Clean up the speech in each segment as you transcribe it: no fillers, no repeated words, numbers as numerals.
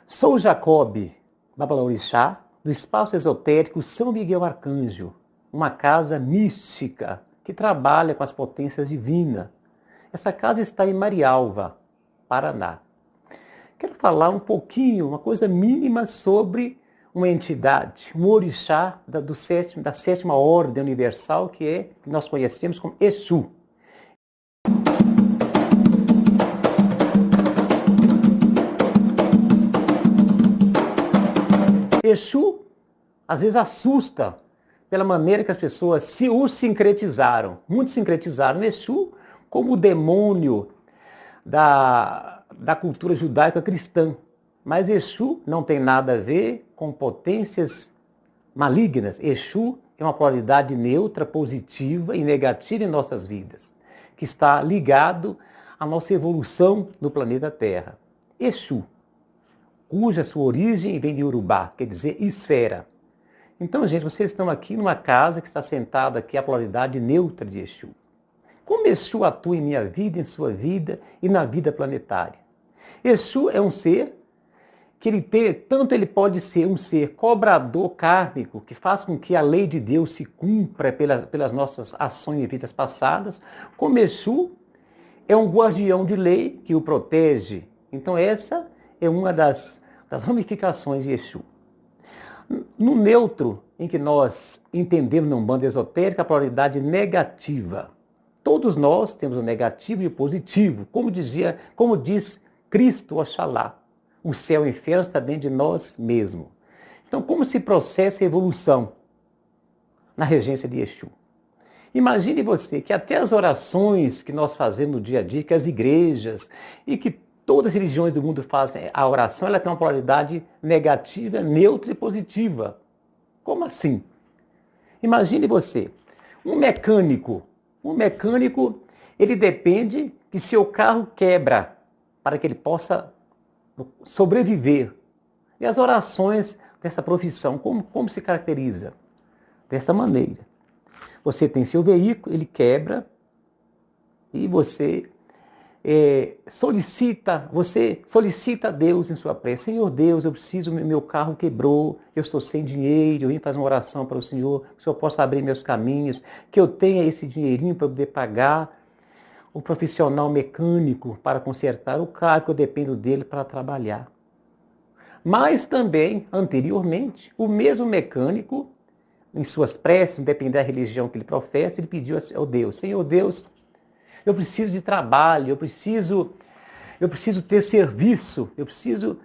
Sou Jacob, Babalorixá, do espaço esotérico São Miguel Arcanjo, uma casa mística que trabalha com as potências divinas. Essa casa está em Marialva, Paraná. Quero falar um pouquinho, uma coisa mínima sobre uma entidade, um orixá da sétima ordem universal, que nós conhecemos como Exu. Exu, às vezes, assusta pela maneira que as pessoas o sincretizaram. Muitos sincretizaram Exu como o demônio da cultura judaica cristã. Mas Exu não tem nada a ver com potências malignas. Exu é uma polaridade neutra, positiva e negativa em nossas vidas, que está ligado à nossa evolução no planeta Terra. Exu, cuja sua origem vem de Urubá, quer dizer esfera. Então, gente, vocês estão aqui numa casa que está sentada aqui a polaridade neutra de Exu. Como Exu atua em minha vida, em sua vida e na vida planetária? Exu é um ser que tanto ele pode ser um ser cobrador kármico, que faz com que a lei de Deus se cumpra pelas nossas ações em vidas passadas, como Exu é um guardião de lei que o protege. Então essa é uma das ramificações de Exu. No neutro, em que nós entendemos na Umbanda esotérica a polaridade negativa. Todos nós temos o negativo e o positivo, como diz Cristo Oxalá. O céu e o inferno está dentro de nós mesmos. Então, como se processa a evolução na regência de Exu? Imagine você que até as orações que nós fazemos no dia a dia, que as igrejas e que todas as religiões do mundo fazem, a oração ela tem uma polaridade negativa, neutra e positiva. Como assim? Imagine você, um mecânico, ele depende que seu carro quebra para que ele possa sobreviver. E as orações dessa profissão, como se caracteriza? Dessa maneira. Você tem seu veículo, ele quebra, e você solicita a Deus em sua prece. Senhor Deus, meu carro quebrou, eu estou sem dinheiro, eu vim fazer uma oração para o Senhor, que o Senhor possa abrir meus caminhos, que eu tenha esse dinheirinho para poder pagar o profissional mecânico para consertar o carro, que eu dependo dele para trabalhar. Mas também, anteriormente, o mesmo mecânico, em suas preces, independente da religião que ele professa, ele pediu ao Deus: Senhor Deus, eu preciso de trabalho, eu preciso ter serviço, eu preciso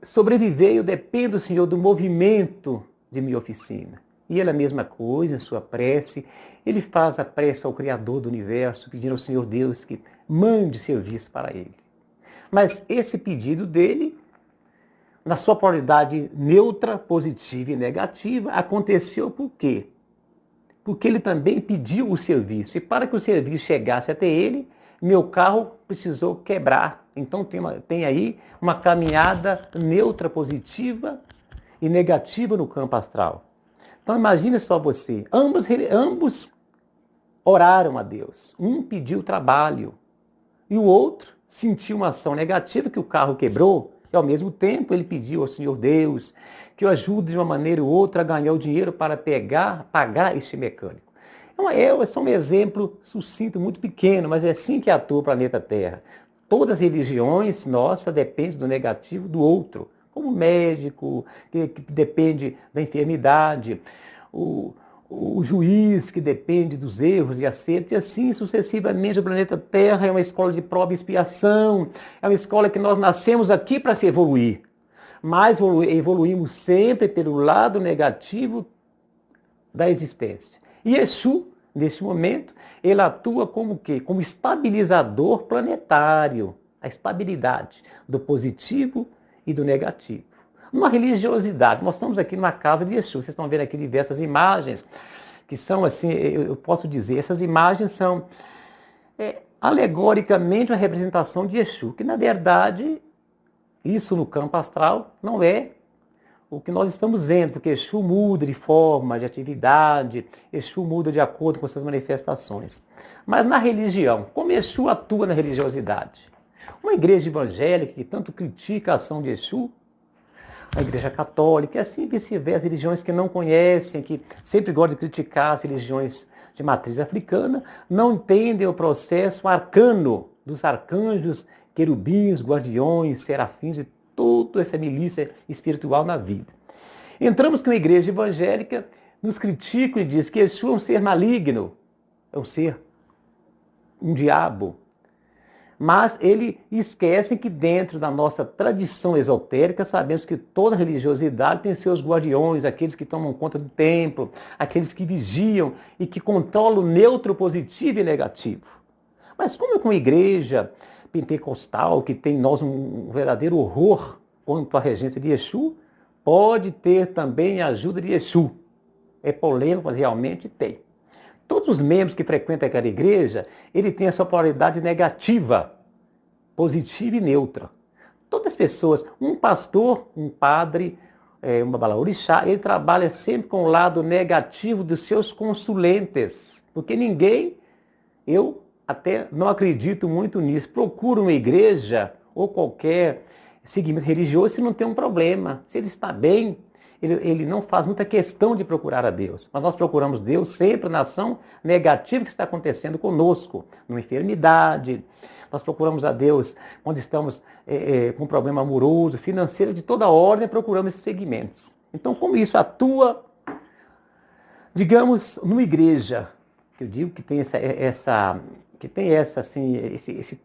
sobreviver, eu dependo, Senhor, do movimento de minha oficina. E ele a mesma coisa, em sua prece, ele faz a prece ao Criador do Universo, pedindo ao Senhor Deus que mande serviço para ele. Mas esse pedido dele, na sua polaridade neutra, positiva e negativa, aconteceu por quê? Porque ele também pediu o serviço. E para que o serviço chegasse até ele, meu carro precisou quebrar. Então tem aí uma caminhada neutra, positiva e negativa no campo astral. Então imagine só você, ambos oraram a Deus. Um pediu trabalho e o outro sentiu uma ação negativa, que o carro quebrou, e ao mesmo tempo ele pediu ao Senhor Deus que o ajude de uma maneira ou outra a ganhar o dinheiro para pagar este mecânico. É só um exemplo sucinto, muito pequeno, mas é assim que atua o planeta Terra. Todas as religiões nossas dependem do negativo do outro, como o médico, que depende da enfermidade, o juiz, que depende dos erros e acertos, e assim sucessivamente. O planeta Terra é uma escola de prova e expiação, é uma escola que nós nascemos aqui para se evoluir, mas evoluímos sempre pelo lado negativo da existência. E Exu, nesse momento, ele atua como o quê? Como estabilizador planetário, a estabilidade do positivo e do negativo. Uma religiosidade. Nós estamos aqui numa casa de Exu. Vocês estão vendo aqui diversas imagens que são assim, eu posso dizer, essas imagens são alegoricamente uma representação de Exu, que na verdade, isso no campo astral não é o que nós estamos vendo, porque Exu muda de forma, de atividade, Exu muda de acordo com suas manifestações. Mas na religião, como Exu atua na religiosidade? Uma igreja evangélica que tanto critica a ação de Exu, a Igreja Católica, e assim vice-versa, religiões que não conhecem, que sempre gostam de criticar as religiões de matriz africana, não entendem o processo arcano dos arcanjos, querubins, guardiões, serafins e toda essa milícia espiritual na vida. Entramos com a igreja evangélica, nos criticam e diz que Exu é um ser maligno, é um ser, um diabo. Mas ele esquece que dentro da nossa tradição esotérica, sabemos que toda religiosidade tem seus guardiões, aqueles que tomam conta do templo, aqueles que vigiam e que controlam o neutro positivo e negativo. Mas como é que uma igreja pentecostal, que tem em nós um verdadeiro horror quanto à regência de Exu, pode ter também a ajuda de Exu? É polêmico, mas realmente tem. Todos os membros que frequentam aquela igreja, ele tem a sua polaridade negativa, positiva e neutra. Todas as pessoas, um pastor, um padre, um babalaorixá, ele trabalha sempre com o lado negativo dos seus consulentes. Porque ninguém, eu até não acredito muito nisso, procura uma igreja ou qualquer segmento religioso se não tem um problema. Se ele está bem, ele não faz muita questão de procurar a Deus. Mas nós procuramos Deus sempre na ação negativa que está acontecendo conosco, numa enfermidade. Nós procuramos a Deus quando estamos com um problema amoroso, financeiro, de toda ordem, procuramos esses segmentos. Então, como isso atua, digamos, numa igreja, que eu digo que tem esse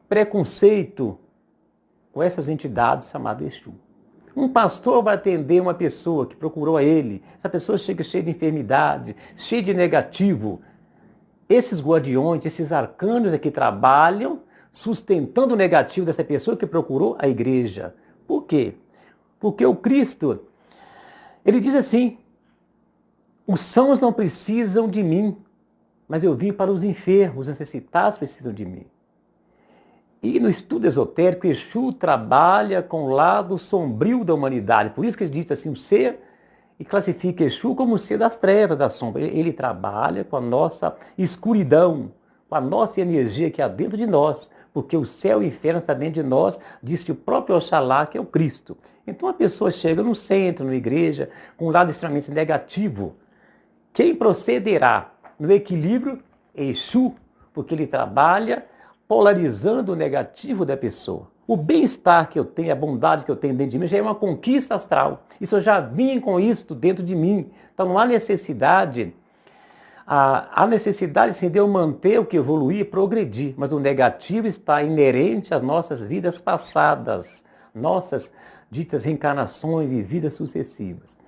preconceito com essas entidades chamadas Exu. Um pastor vai atender uma pessoa que procurou a ele. Essa pessoa chega cheia de enfermidade, cheia de negativo. Esses guardiões, esses arcanos aqui trabalham sustentando o negativo dessa pessoa que procurou a igreja. Por quê? Porque o Cristo, ele diz assim: os sãos não precisam de mim, mas eu vim para os enfermos, os necessitados precisam de mim. E no estudo esotérico, Exu trabalha com o lado sombrio da humanidade. Por isso que ele diz assim, o ser, e classifica Exu como o ser das trevas, da sombra. Ele trabalha com a nossa escuridão, com a nossa energia que há dentro de nós. Porque o céu e o inferno está dentro de nós, disse o próprio Oxalá, que é o Cristo. Então a pessoa chega no centro, na igreja, com um lado extremamente negativo. Quem procederá no equilíbrio é Exu, porque ele trabalha polarizando o negativo da pessoa. O bem-estar que eu tenho, a bondade que eu tenho dentro de mim já é uma conquista astral. Isso eu já vim com isso dentro de mim. Então não há necessidade, a necessidade sim de eu manter o que evoluir e progredir, mas o negativo está inerente às nossas vidas passadas, nossas ditas reencarnações e vidas sucessivas.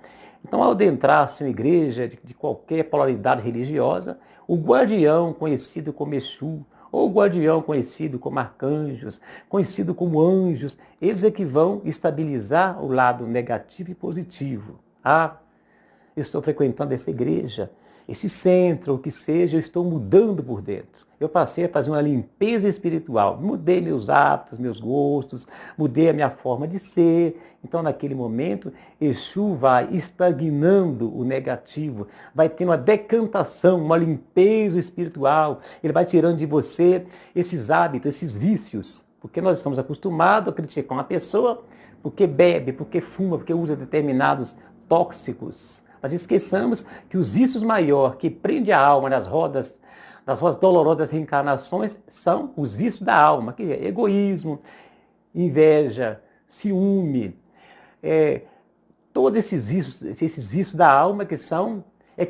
Então, ao adentrar-se em uma igreja de qualquer polaridade religiosa, o guardião conhecido como Exu, ou guardião conhecido como arcanjos, conhecido como anjos, eles é que vão estabilizar o lado negativo e positivo. Ah, eu estou frequentando essa igreja, esse centro, o que seja, eu estou mudando por dentro. Eu passei a fazer uma limpeza espiritual, mudei meus hábitos, meus gostos, mudei a minha forma de ser. Então, naquele momento, Exu vai estagnando o negativo, vai ter uma decantação, uma limpeza espiritual. Ele vai tirando de você esses hábitos, esses vícios. Porque nós estamos acostumados a criticar uma pessoa porque bebe, porque fuma, porque usa determinados tóxicos. Mas esqueçamos que os vícios maiores que prendem a alma nas rodas dolorosas reencarnações são os vícios da alma, que é egoísmo, inveja, ciúme, todos esses vícios da alma que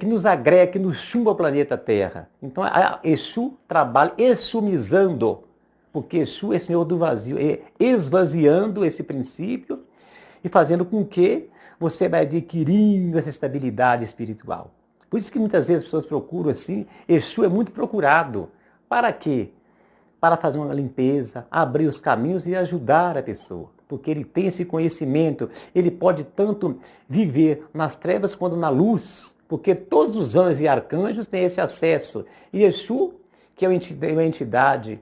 nos agrega, que nos chumba o planeta Terra. Então a Exu trabalha exumizando, porque Exu é Senhor do vazio, esvaziando esse princípio e fazendo com que você vai adquirindo essa estabilidade espiritual. Por isso que muitas vezes as pessoas procuram assim, Exu é muito procurado. Para quê? Para fazer uma limpeza, abrir os caminhos e ajudar a pessoa. Porque ele tem esse conhecimento, ele pode tanto viver nas trevas quanto na luz, porque todos os anjos e arcanjos têm esse acesso. E Exu, que é uma entidade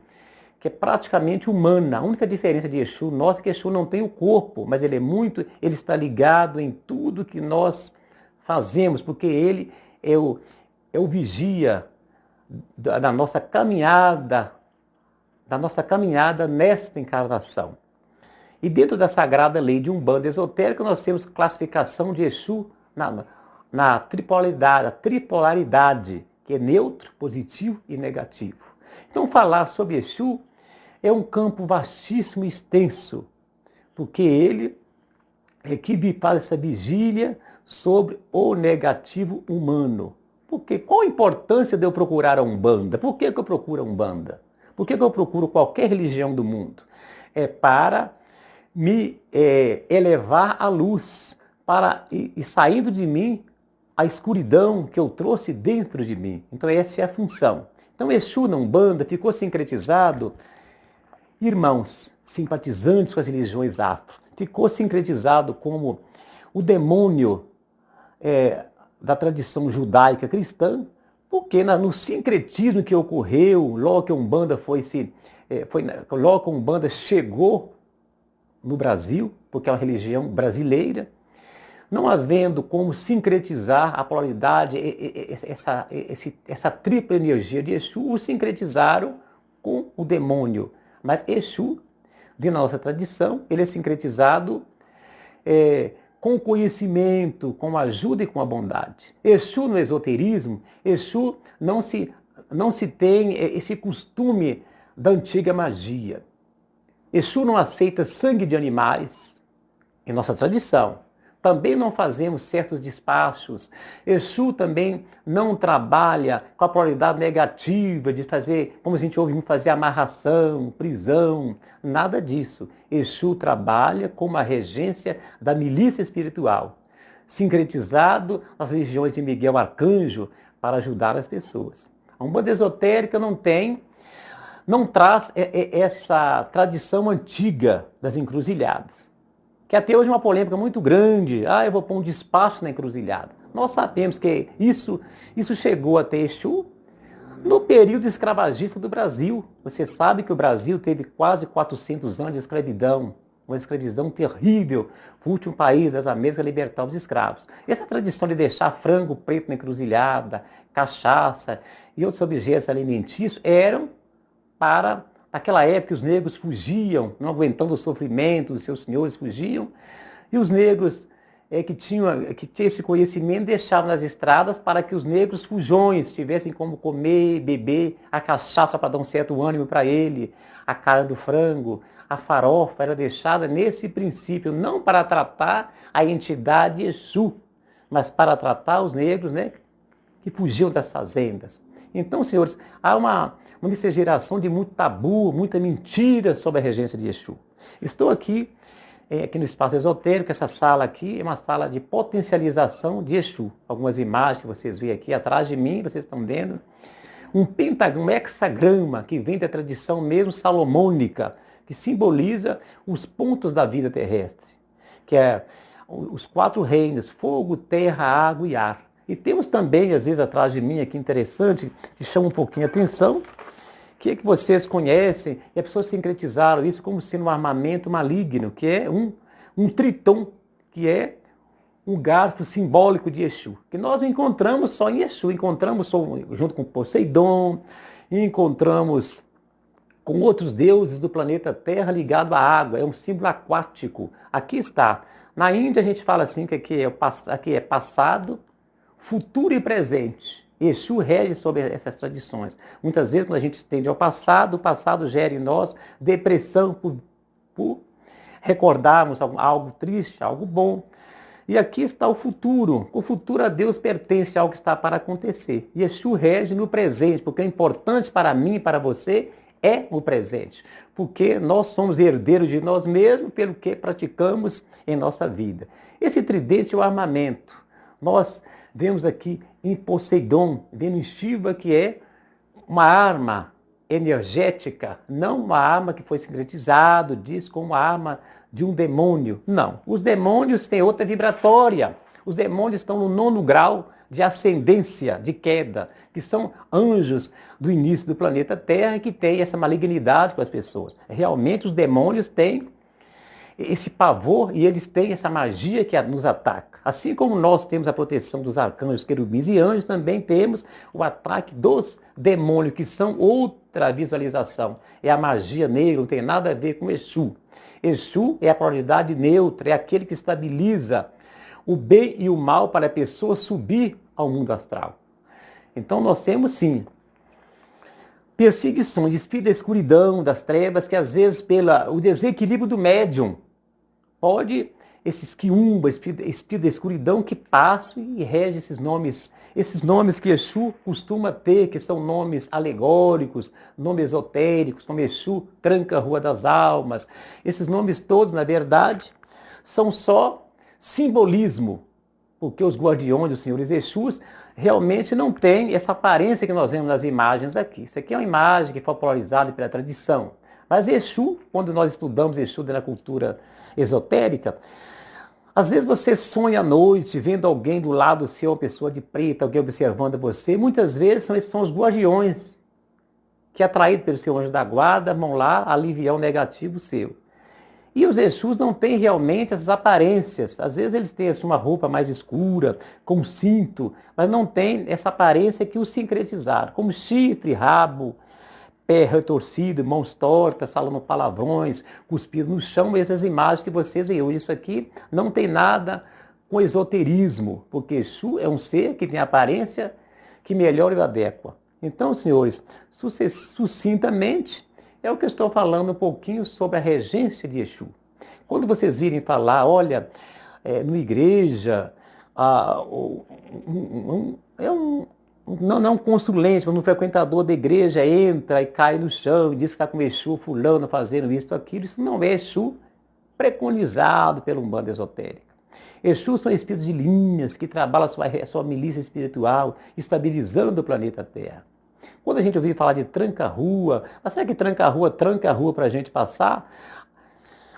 que é praticamente humana. A única diferença de Exu, nossa, é que Exu não tem o corpo, mas ele está ligado em tudo que nós fazemos, porque ele é o vigia da nossa caminhada nesta encarnação. E dentro da sagrada lei de Umbanda esotérica, nós temos classificação de Exu na tripolaridade, que é neutro, positivo e negativo. Então, falar sobre Exu é um campo vastíssimo e extenso, porque ele é que faz essa vigília sobre o negativo humano. Porque qual a importância de eu procurar a Umbanda? Por que eu procuro a Umbanda? Por que eu procuro qualquer religião do mundo? É para me elevar à luz, para ir saindo de mim a escuridão que eu trouxe dentro de mim. Então essa é a função. Então Exu na Umbanda ficou sincretizado, irmãos, simpatizantes com as religiões afro, ficou sincretizado como o demônio da tradição judaica cristã, porque no sincretismo que ocorreu, logo que a Umbanda logo que a Umbanda chegou no Brasil, porque é uma religião brasileira, não havendo como sincretizar a polaridade, essa tripla energia de Exu, o sincretizaram com o demônio. Mas Exu, de nossa tradição, ele é sincretizado com o conhecimento, com a ajuda e com a bondade. Exu no esoterismo, Exu não se tem esse costume da antiga magia. Exu não aceita sangue de animais, em nossa tradição. Também não fazemos certos despachos. Exu também não trabalha com a polaridade negativa de fazer, como a gente ouve, fazer amarração, prisão, nada disso. Exu trabalha com uma regência da milícia espiritual, sincretizado nas religiões de Miguel Arcanjo para ajudar as pessoas. A Umbanda esotérica não traz essa tradição antiga das encruzilhadas, que até hoje é uma polêmica muito grande. Eu vou pôr um despacho na encruzilhada. Nós sabemos que isso chegou até Exu no período escravagista do Brasil. Você sabe que o Brasil teve quase 400 anos de escravidão, uma escravidão terrível. O último país das Américas a libertar os escravos. Essa tradição de deixar frango preto na encruzilhada, cachaça e outros objetos alimentícios eram para... Naquela época, os negros fugiam, não aguentando o sofrimento, os seus senhores fugiam, e os negros que tinham esse conhecimento deixavam nas estradas para que os negros fujões tivessem como comer, beber a cachaça para dar um certo ânimo para ele, a cara do frango, a farofa era deixada nesse princípio, não para tratar a entidade Exu, mas para tratar os negros, que fugiam das fazendas. Então, senhores, há uma miscigenação de muito tabu, muita mentira sobre a regência de Exu. Estou aqui no espaço esotérico. Essa sala aqui é uma sala de potencialização de Exu. Algumas imagens que vocês veem aqui atrás de mim, vocês estão vendo. Um pentagrama, um hexagrama, que vem da tradição mesmo salomônica, que simboliza os pontos da vida terrestre, que é os 4 reinos: fogo, terra, água e ar. E temos também, às vezes, atrás de mim, aqui interessante, que chama um pouquinho a atenção, que vocês conhecem, e as pessoas sincretizaram isso como sendo um armamento maligno, que é um triton, que é um garfo simbólico de Exu, que nós encontramos só em Exu, encontramos junto com Poseidon, encontramos com outros deuses do planeta Terra ligado à água, é um símbolo aquático. Aqui está. Na Índia a gente fala assim que aqui é passado, futuro e presente. Exu rege sobre essas tradições. Muitas vezes, quando a gente tende ao passado, o passado gera em nós depressão por recordarmos algo triste, algo bom. E aqui está o futuro. O futuro a Deus pertence, algo que está para acontecer. E Exu rege no presente, porque o importante para mim e para você é o presente. Porque nós somos herdeiros de nós mesmos pelo que praticamos em nossa vida. Esse tridente é o armamento. Nós vemos aqui em Poseidon, vendo em Shiva, que é uma arma energética, não uma arma que foi sincretizado, diz como uma arma de um demônio. Não, os demônios têm outra vibratória. Os demônios estão no 9º grau de ascendência, de queda, que são anjos do início do planeta Terra, que têm essa malignidade com as pessoas. Realmente os demônios têm esse pavor e eles têm essa magia que nos ataca. Assim como nós temos a proteção dos arcanjos, querubins e anjos, também temos o ataque dos demônios, que são outra visualização. É a magia negra, não tem nada a ver com Exu. Exu é a polaridade neutra, é aquele que estabiliza o bem e o mal para a pessoa subir ao mundo astral. Então nós temos sim perseguições, espírito da escuridão, das trevas, que às vezes pelo desequilíbrio do médium, pode esses quiumba, espírito da escuridão que passam e rege esses nomes que Exu costuma ter, que são nomes alegóricos, nomes esotéricos, como Exu, tranca a rua das almas. Esses nomes todos, na verdade, são só simbolismo, porque os guardiões, os senhores Exus, realmente não têm essa aparência que nós vemos nas imagens aqui. Isso aqui é uma imagem que foi popularizada pela tradição. Mas Exu, quando nós estudamos Exu na cultura esotérica, às vezes você sonha à noite, vendo alguém do lado seu, uma pessoa de preto, alguém observando você. Muitas vezes esses são os guardiões, que atraídos pelo seu anjo da guarda, vão lá aliviar o negativo seu. E os Exus não têm realmente essas aparências. Às vezes eles têm assim, uma roupa mais escura, com cinto, mas não tem essa aparência que os sincretizaram, como chifre, rabo, pé retorcido, mãos tortas, falando palavrões, cuspindo no chão, essas imagens que vocês veem. Isso aqui não tem nada com esoterismo, porque Exu é um ser que tem aparência que melhora e adequa. Então, senhores, sucintamente, é o que eu estou falando um pouquinho sobre a regência de Exu. Quando vocês virem falar, olha, na igreja, não um consulente, mas um frequentador da igreja entra e cai no chão e diz que está com Exu, fulano, fazendo isso, aquilo. Isso não é Exu preconizado pelo bando esotérico. Exu são espíritos de linhas que trabalham a sua milícia espiritual, estabilizando o planeta Terra. Quando a gente ouvir falar de tranca-rua, mas será que tranca a rua para a gente passar?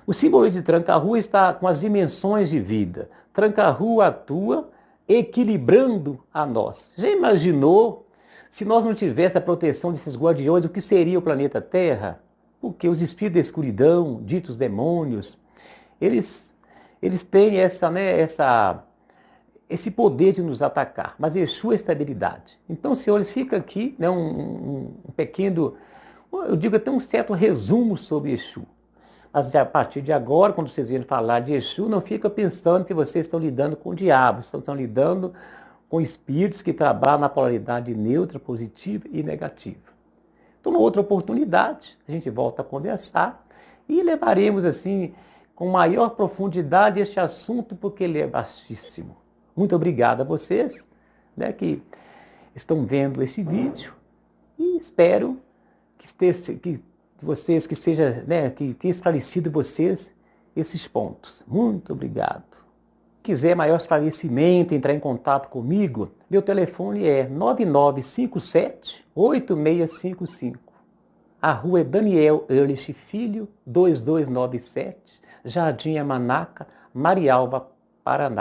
O símbolo de tranca-rua está com as dimensões de vida. Tranca-rua atua equilibrando a nós. Já imaginou se nós não tivéssemos a proteção desses guardiões, o que seria o planeta Terra? Porque os espíritos da escuridão, ditos demônios, eles têm esse poder de nos atacar, mas Exu é estabilidade. Então, senhores, fica aqui um pequeno, eu digo até um certo resumo sobre Exu. Mas a partir de agora, quando vocês virem falar de Exu, não fica pensando que vocês estão lidando com o diabo, estão lidando com espíritos que trabalham na polaridade neutra, positiva e negativa. Então, numa outra oportunidade, a gente volta a conversar e levaremos assim com maior profundidade este assunto, porque ele é vastíssimo. Muito obrigado a vocês, que estão vendo esse vídeo e espero que vocês, que tenha esclarecido vocês esses pontos. Muito obrigado. Se quiser maior esclarecimento, entrar em contato comigo, meu telefone é 9957-8655. A rua é Daniel Ehrlich Filho, 2297, Jardim Amanaca, Marialva, Paraná.